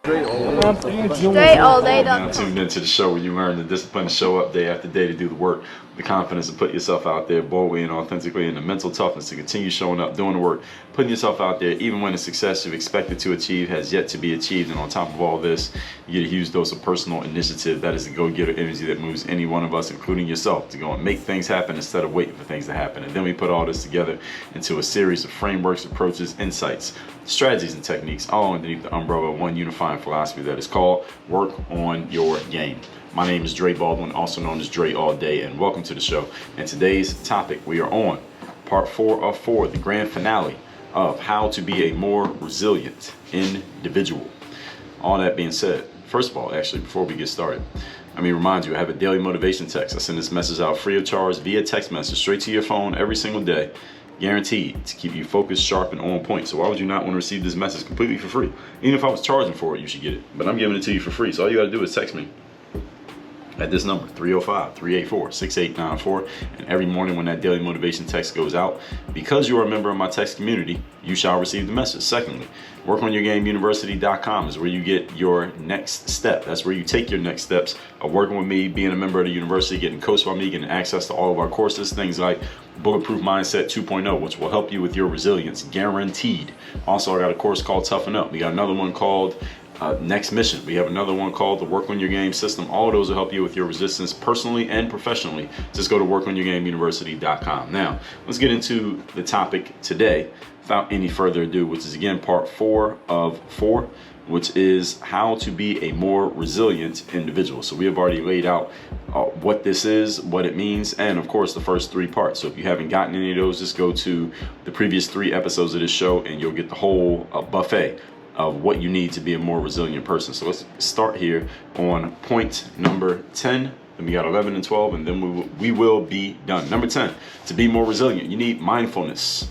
Now tuned into the show where you learn the discipline to show up day after day to do the work, the confidence to put yourself out there boldly and authentically, and the mental toughness to continue showing up, doing the work, putting yourself out there even when the success you've expected to achieve has yet to be achieved. And on top of all this, you get a huge dose of personal initiative. That is the go-getter energy that moves any one of us, including yourself, to go and make things happen instead of waiting for things to happen. And then we put all this together into a series of frameworks, approaches, insights, strategies, and techniques, all underneath the umbrella of one unifying philosophy that is called work on your game. My name is Dre Baldwin, also known as Dre All Day, and welcome to the show. And today's topic, we are on part 4 of 4, the grand finale of how to be a more resilient individual. All that being said, first of all, actually, before we get started, let me remind you, I have a daily motivation text. I send this message out free of charge via text message straight to your phone every single day, guaranteed to keep you focused, sharp, and on point. So why would you not want to receive this message completely for free? Even if I was charging for it, you should get it. But I'm giving it to you for free. So all you got to do is text me at this number, 305-384-6894. And every morning when that daily motivation text goes out, because you are a member of my text community, you shall receive the message. Secondly, workonyourgameuniversity.com is where you get your next step. That's where you take your next steps of working with me, being a member of the university, getting coached by me, getting access to all of our courses, things like Bulletproof Mindset 2.0, which will help you with your resilience, guaranteed. Also, I got a course called Toughen Up. We got another one called Next Mission. We have another one called the Work on Your Game System. All of those will help you with your resistance personally and professionally. Just go to workonyourgameuniversity.com. Now, let's get into the topic today without any further ado, which is again part 4 of 4, which is how to be a more resilient individual. So we have already laid out what this is, what it means, and of course the first 3 parts. So if you haven't gotten any of those, just go to the previous 3 episodes of this show and you'll get the whole buffet of what you need to be a more resilient person. So let's start here on point number 10. Then we got 11 and 12, and then we will be done. Number 10, to be more resilient, you need mindfulness.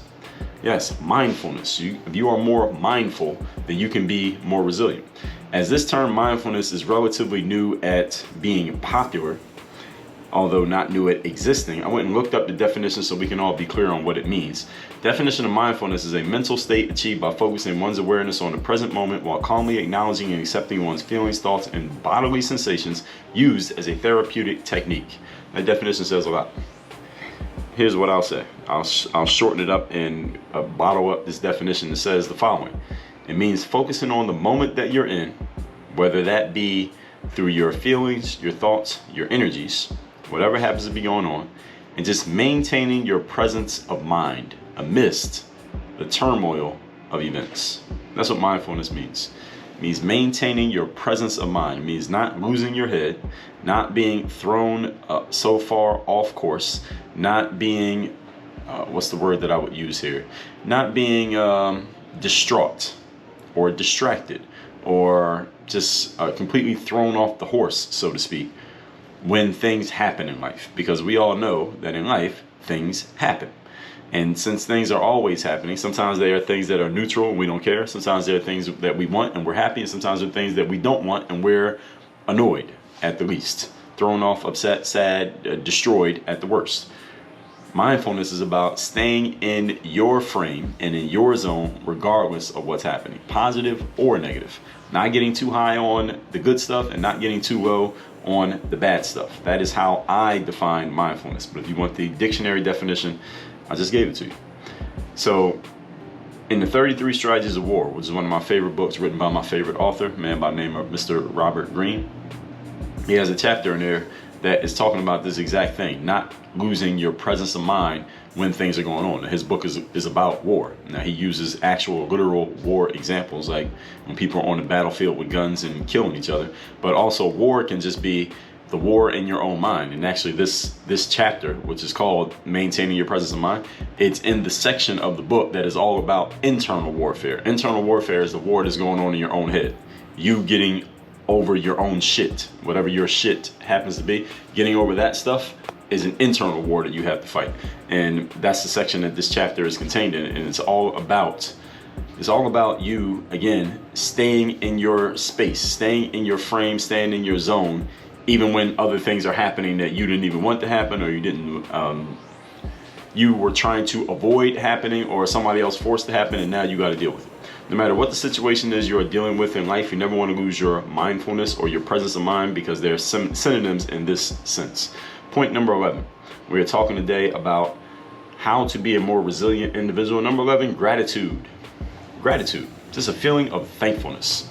Yes, mindfulness. If you are more mindful, then you can be more resilient. As this term mindfulness is relatively new at being popular, although not new at existing, I went and looked up the definition so we can all be clear on what it means. Definition of mindfulness is a mental state achieved by focusing one's awareness on the present moment while calmly acknowledging and accepting one's feelings, thoughts, and bodily sensations, used as a therapeutic technique. That definition says a lot. Here's what I'll say. I'll shorten it up and bottle up this definition. It says the following. It means focusing on the moment that you're in, whether that be through your feelings, your thoughts, your energies, whatever happens to be going on, and just maintaining your presence of mind amidst the turmoil of events. That's what mindfulness means. It means maintaining your presence of mind. It means not losing your head, not being thrown so far off course, not being, what's the word that I would use here? Not being distraught or distracted or just completely thrown off the horse, so to speak, when things happen in life. Because we all know that in life, things happen. And since things are always happening, sometimes they are things that are neutral and we don't care. Sometimes there are things that we want and we're happy. And sometimes there are things that we don't want and we're annoyed at the least. Thrown off, upset, sad, destroyed at the worst. Mindfulness is about staying in your frame and in your zone regardless of what's happening, positive or negative. Not getting too high on the good stuff and not getting too low on the bad stuff. That is how I define mindfulness. But if you want the dictionary definition, I just gave it to you. So in the 33 Strategies of War, which is one of my favorite books written by my favorite author, a man by the name of Mr. Robert Greene, he has a chapter in there that is talking about this exact thing, not losing your presence of mind when things are going on. His book is about war. Now he uses actual literal war examples, like when people are on the battlefield with guns and killing each other, but also war can just be the war in your own mind. And actually this chapter, which is called Maintaining Your Presence of Mind, it's in the section of the book that is all about internal warfare. Internal warfare is the war that's going on in your own head. You getting over your own shit, whatever your shit happens to be, getting over that stuff is an internal war that you have to fight. And that's the section that this chapter is contained in. And it's all about you, again, staying in your space, staying in your frame, staying in your zone, even when other things are happening that you didn't even want to happen, or you were trying to avoid happening, or somebody else forced to happen, and now you got to deal with it. No matter what the situation is you are dealing with in life, you never want to lose your mindfulness or your presence of mind, because they're synonyms in this sense. Point number 11. We are talking today about how to be a more resilient individual. Number 11, gratitude. Gratitude, just a feeling of thankfulness.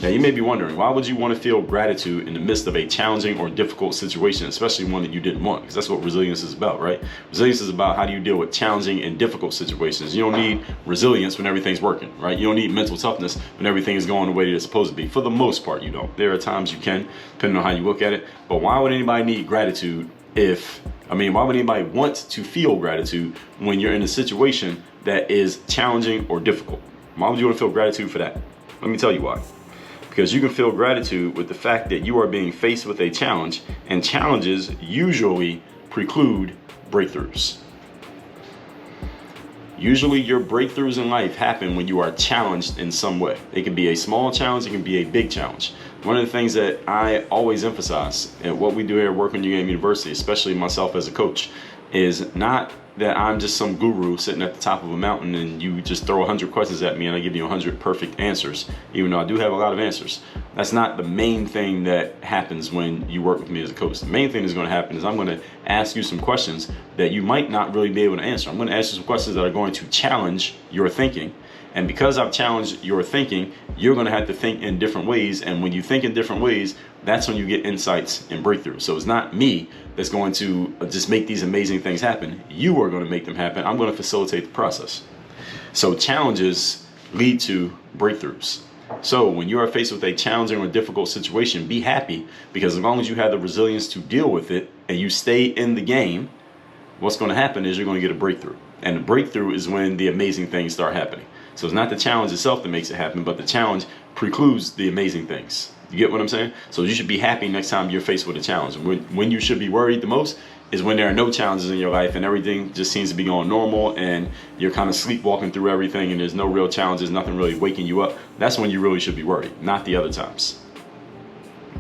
Now, you may be wondering, why would you want to feel gratitude in the midst of a challenging or difficult situation, especially one that you didn't want? Because that's what resilience is about, right? Resilience is about how do you deal with challenging and difficult situations. You don't need resilience when everything's working, right? You don't need mental toughness when everything is going the way that it's supposed to be. For the most part, you don't. There are times you can, depending on how you look at it. But why would anybody need gratitude why would anybody want to feel gratitude when you're in a situation that is challenging or difficult? Why would you want to feel gratitude for that? Let me tell you why. Because you can feel gratitude with the fact that you are being faced with a challenge, and challenges usually preclude breakthroughs. Usually your breakthroughs in life happen when you are challenged in some way. It can be a small challenge, it can be a big challenge. One of the things that I always emphasize and what we do here at Work On Your Game University, especially myself as a coach, is not that I'm just some guru sitting at the top of a mountain and you just throw 100 questions at me and I give you 100 perfect answers, even though I do have a lot of answers. That's not the main thing that happens when you work with me as a coach. The main thing that's going to happen is I'm going to ask you some questions that you might not really be able to answer. I'm going to ask you some questions that are going to challenge your thinking. And because I've challenged your thinking, you're going to have to think in different ways. And when you think in different ways, that's when you get insights and breakthroughs. So it's not me that's going to just make these amazing things happen. You are going to make them happen. I'm going to facilitate the process. So challenges lead to breakthroughs. So when you are faced with a challenging or difficult situation, be happy, because as long as you have the resilience to deal with it and you stay in the game, what's going to happen is you're going to get a breakthrough. And the breakthrough is when the amazing things start happening. So it's not the challenge itself that makes it happen, but the challenge precludes the amazing things. You get what I'm saying? So you should be happy next time you're faced with a challenge. When you should be worried the most is when there are no challenges in your life and everything just seems to be going normal and you're kind of sleepwalking through everything and there's no real challenges, nothing really waking you up. That's when you really should be worried, not the other times.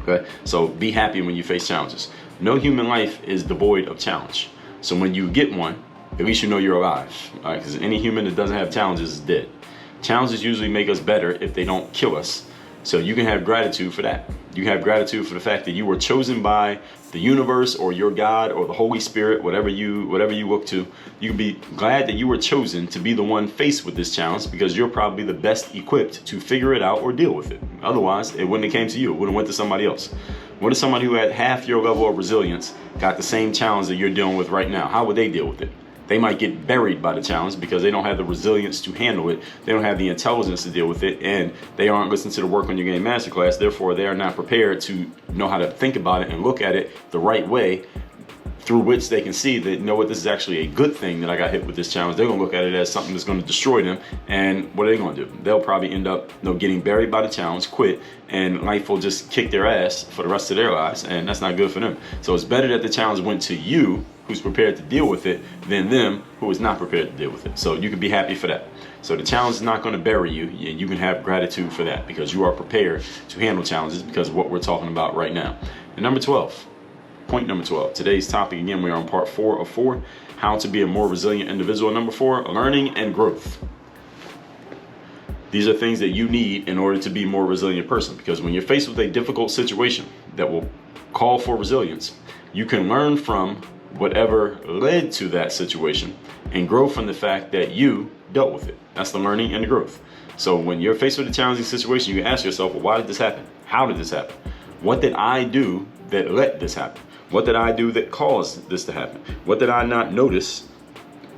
Okay? So be happy when you face challenges. No human life is devoid of challenge. So when you get one, at least you know you're alive. All right? Because any human that doesn't have challenges is dead. Challenges usually make us better if they don't kill us. So you can have gratitude for that. You have gratitude for the fact that you were chosen by the universe or your God or the Holy Spirit, whatever you look to. You can be glad that you were chosen to be the one faced with this challenge, because you're probably the best equipped to figure it out or deal with it. Otherwise, it wouldn't have came to you. It would have went to somebody else. What if somebody who had half your level of resilience got the same challenge that you're dealing with right now? How would they deal with it? They might get buried by the challenge because they don't have the resilience to handle it. They don't have the intelligence to deal with it, and they aren't listening to the Work On Your Game Masterclass. Therefore, they are not prepared to know how to think about it and look at it the right way, through which they can see that, you know what, this is actually a good thing that I got hit with this challenge. They're gonna look at it as something that's gonna destroy them, and what are they gonna do? They'll probably end up, getting buried by the challenge, quit, and life will just kick their ass for the rest of their lives, and that's not good for them. So it's better that the challenge went to you, who's prepared to deal with it, than them who is not prepared to deal with it. So you can be happy for that. So the challenge is not going to bury you, and you can have gratitude for that because you are prepared to handle challenges because of what we're talking about right now. And number 12, point number 12, today's topic, again, we are on part 4 of 4, how to be a more resilient individual. Number 4, learning and growth. These are things that you need in order to be a more resilient person, because when you're faced with a difficult situation that will call for resilience, you can learn from whatever led to that situation and grow from the fact that you dealt with it. That's the learning and the growth. So when you're faced with a challenging situation, you can ask yourself, well, why did this happen? How did this happen? What did I do that let this happen? What did I do that caused this to happen? What did I not notice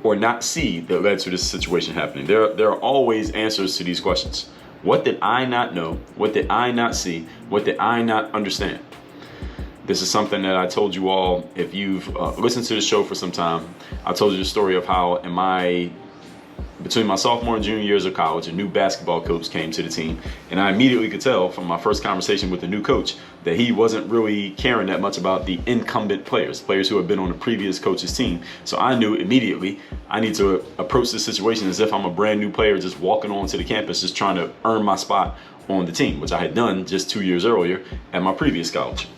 or not see that led to this situation happening? There are always answers to these questions. What did I not know? What did I not see? What did I not understand? This is something that I told you all, if you've listened to the show for some time. I told you the story of how between my sophomore and junior years of college, a new basketball coach came to the team, and I immediately could tell from my first conversation with the new coach that he wasn't really caring that much about the incumbent players who had been on the previous coach's team. So I knew immediately I need to approach this situation as if I'm a brand new player just walking onto the campus, just trying to earn my spot on the team, which I had done just 2 years earlier at my previous college.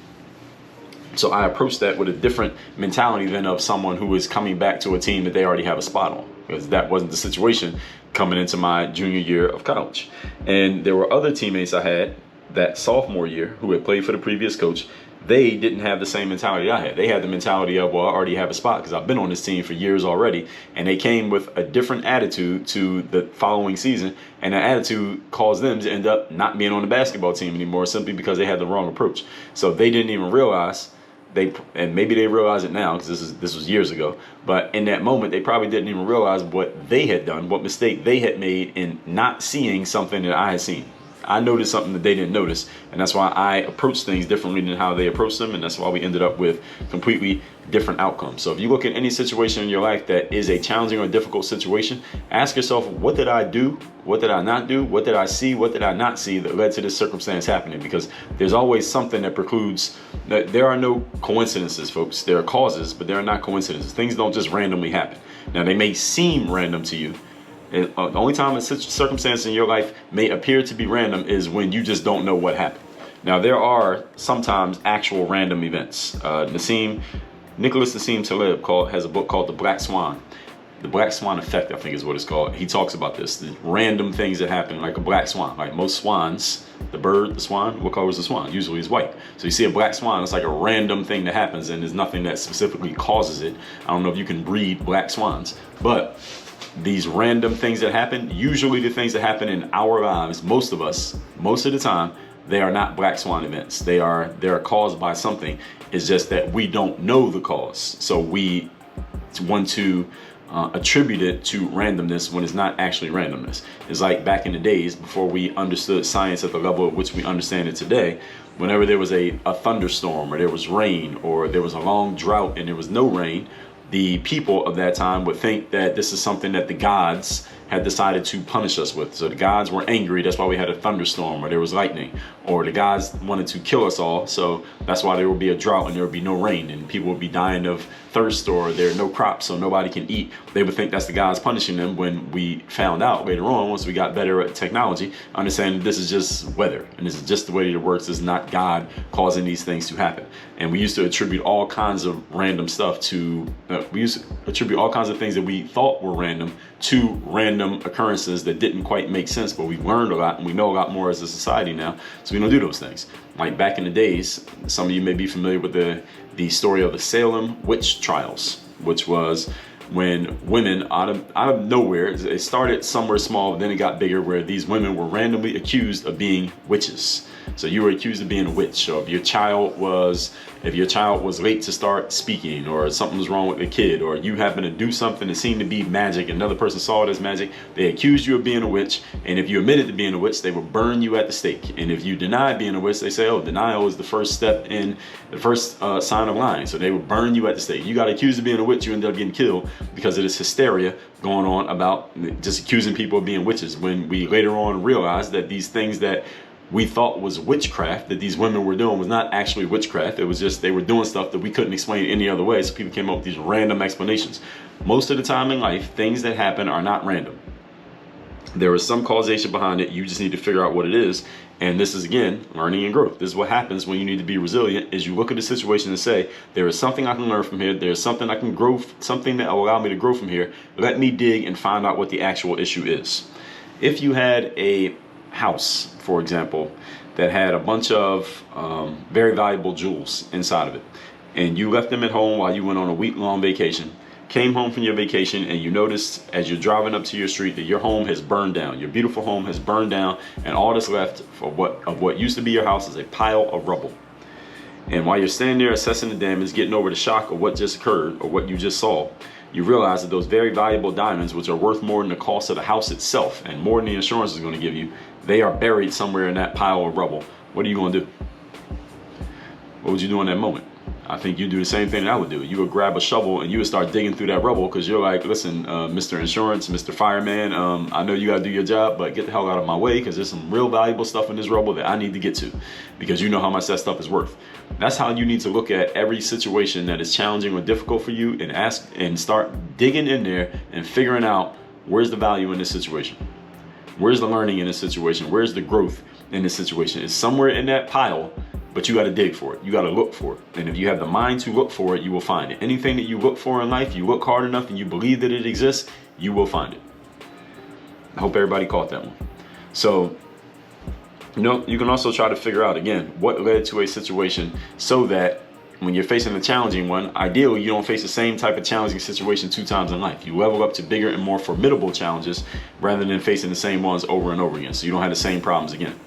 So I approached that with a different mentality than of someone who is coming back to a team that they already have a spot on, because that wasn't the situation coming into my junior year of college. And there were other teammates I had that sophomore year who had played for the previous coach. They didn't have the same mentality I had. They had the mentality of, well, I already have a spot because I've been on this team for years already. And they came with a different attitude to the following season. And that attitude caused them to end up not being on the basketball team anymore simply because they had the wrong approach. So they didn't even realize, and maybe they realize it now because this was years ago, but in that moment they probably didn't even realize what they had done, what mistake they had made in not seeing something that I had seen. I noticed something that they didn't notice, and that's why I approach things differently than how they approach them, and that's why we ended up with completely different outcomes. So if you look at any situation in your life that is a challenging or difficult situation, ask yourself, what did I do? What did I not do? What did I see? What did I not see that led to this circumstance happening? Because there's always something that precludes. There are no coincidences, folks. There are causes, but there are not coincidences. Things don't just randomly happen. Now, they may seem random to you. The only time a circumstance in your life may appear to be random is when you just don't know what happened. Now, there are sometimes actual random events. Nicholas Nassim Taleb has a book called The Black Swan. The Black Swan Effect, I think is what it's called. He talks about this, the random things that happen, like a black swan. Like most swans, the bird, the swan, what color is the swan? Usually it's white. So you see a black swan, it's like a random thing that happens, and there's nothing that specifically causes it. I don't know if you can breed black swans, but these random things that happen, usually the things that happen in our lives, most of us, most of the time, they are not black swan events. They are caused by something. It's just that we don't know the cause. So we want to attribute it to randomness when it's not actually randomness. It's like back in the days before we understood science at the level at which we understand it today. Whenever there was a thunderstorm, or there was rain, or there was a long drought and there was no rain, the people of that time would think that this is something that the gods had decided to punish us with. So the gods were angry, that's why we had a thunderstorm, or there was lightning, or the gods wanted to kill us all, so that's why there would be a drought and there would be no rain and people would be dying of thirst, or there are no crops so nobody can eat. They would think that's the gods punishing them, when we found out later on, once we got better at technology, understanding this is just weather and this is just the way it works. It's not God causing these things to happen. And we used to attribute all kinds of random stuff to all kinds of things that we thought were random to random occurrences that didn't quite make sense, but we've learned a lot and we know a lot more as a society now, so we don't do those things. Like back in the days, some of you may be familiar with the story of the Salem witch trials, which was when women out of nowhere, it started somewhere small, but then it got bigger, where these women were randomly accused of being witches. So you were accused of being a witch. So if your child was late to start speaking, or something was wrong with the kid, or you happened to do something that seemed to be magic, another person saw it as magic, they accused you of being a witch. And if you admitted to being a witch, they would burn you at the stake. And if you denied being a witch, they say, oh, denial is the first step in the first sign of lying. So they would burn you at the stake. You got accused of being a witch, you ended up getting killed because of this hysteria going on about just accusing people of being witches, when we later on realized that these things that we thought was witchcraft that these women were doing was not actually witchcraft. It was just they were doing stuff that we couldn't explain any other way, so people came up with these random explanations. Most of the time in life, things that happen are not random. There is some causation behind it. You just need to figure out what it is. And this is, again, learning and growth. This is what happens when you need to be resilient, is you look at the situation and say, there is something I can learn from here. There's something I can grow, something that will allow me to grow from here. Let me dig and find out what the actual issue is. If you had a house, for example, that had a bunch of very valuable jewels inside of it, and you left them at home while you went on a week-long vacation, came home from your vacation, and you noticed as you're driving up to your street that your home has burned down. Your beautiful home has burned down, and all that's left of what used to be your house is a pile of rubble. And while you're standing there assessing the damage, getting over the shock of what just occurred or what you just saw, you realize that those very valuable diamonds, which are worth more than the cost of the house itself and more than the insurance is going to give you, they are buried somewhere in that pile of rubble. What are you going to do? What would you do in that moment? I think you do the same thing that I would do. You would grab a shovel and you would start digging through that rubble, because you're like, listen, Mr. Insurance, Mr. Fireman, I know you got to do your job, but get the hell out of my way, because there's some real valuable stuff in this rubble that I need to get to, because you know how much that stuff is worth. That's how you need to look at every situation that is challenging or difficult for you, and start digging in there and figuring out, where's the value in this situation? Where's the learning in this situation? Where's the growth in this situation? It's somewhere in that pile, but you got to dig for it. You got to look for it. And if you have the mind to look for it, you will find it. Anything that you look for in life, you look hard enough and you believe that it exists, you will find it. I hope everybody caught that one. So, you can also try to figure out, again, what led to a situation so that when you're facing a challenging one, ideally you don't face the same type of challenging situation 2 times in life. You level up to bigger and more formidable challenges rather than facing the same ones over and over again, so you don't have the same problems again.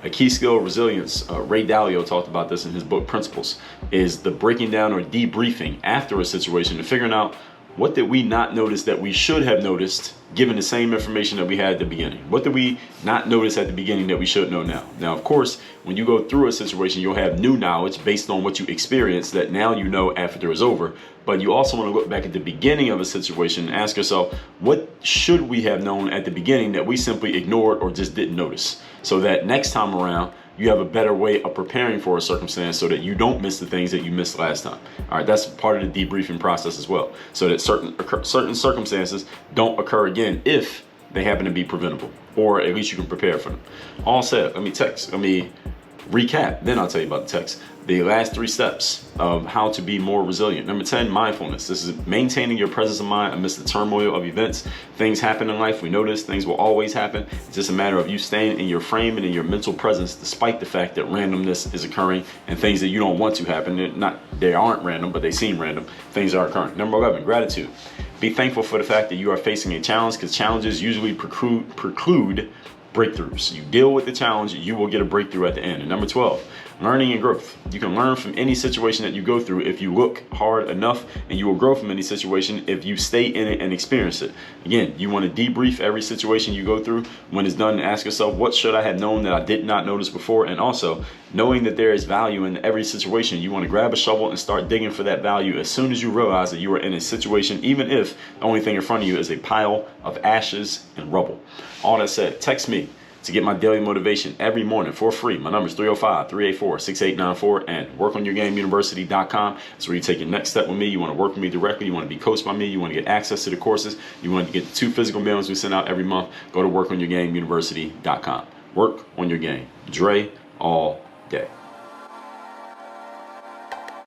A key skill of resilience, Ray Dalio talked about this in his book Principles, is the breaking down or debriefing after a situation and figuring out what did we not notice that we should have noticed given the same information that we had at the beginning. What did we not notice at the beginning that we should know now? Now, of course, when you go through a situation, you'll have new knowledge based on what you experienced that now you know after it's over. But you also want to look back at the beginning of a situation and ask yourself, what should we have known at the beginning that we simply ignored or just didn't notice? So that next time around, you have a better way of preparing for a circumstance so that you don't miss the things that you missed last time. All right, that's part of the debriefing process as well, so that certain circumstances don't occur again if they happen to be preventable, or at least you can prepare for them. All said, let me recap, then I'll tell you about the text. The last 3 steps of how to be more resilient. Number 10, mindfulness. This is maintaining your presence of mind amidst the turmoil of events. Things happen in life. We know this. Things will always happen. It's just a matter of you staying in your frame and in your mental presence despite the fact that randomness is occurring and things that you don't want to happen. They aren't random, but they seem random. Things are occurring. Number 11, gratitude. Be thankful for the fact that you are facing a challenge, because challenges usually preclude breakthroughs. You deal with the challenge, you will get a breakthrough at the end. And number 12, learning and growth. You can learn from any situation that you go through if you look hard enough, and you will grow from any situation if you stay in it and experience it. Again, you want to debrief every situation you go through. When it's done, ask yourself, what should I have known that I did not notice before? And also, knowing that there is value in every situation, you want to grab a shovel and start digging for that value as soon as you realize that you are in a situation, even if the only thing in front of you is a pile of ashes and rubble. All that said, text me to get my daily motivation every morning for free. My number is 305-384-6894, and workonyourgameuniversity.com. That's where you take your next step with me. You want to work with me directly. You want to be coached by me. You want to get access to the courses. You want to get the 2 physical mailings we send out every month. Go to workonyourgameuniversity.com. Work on your game. Dre all day.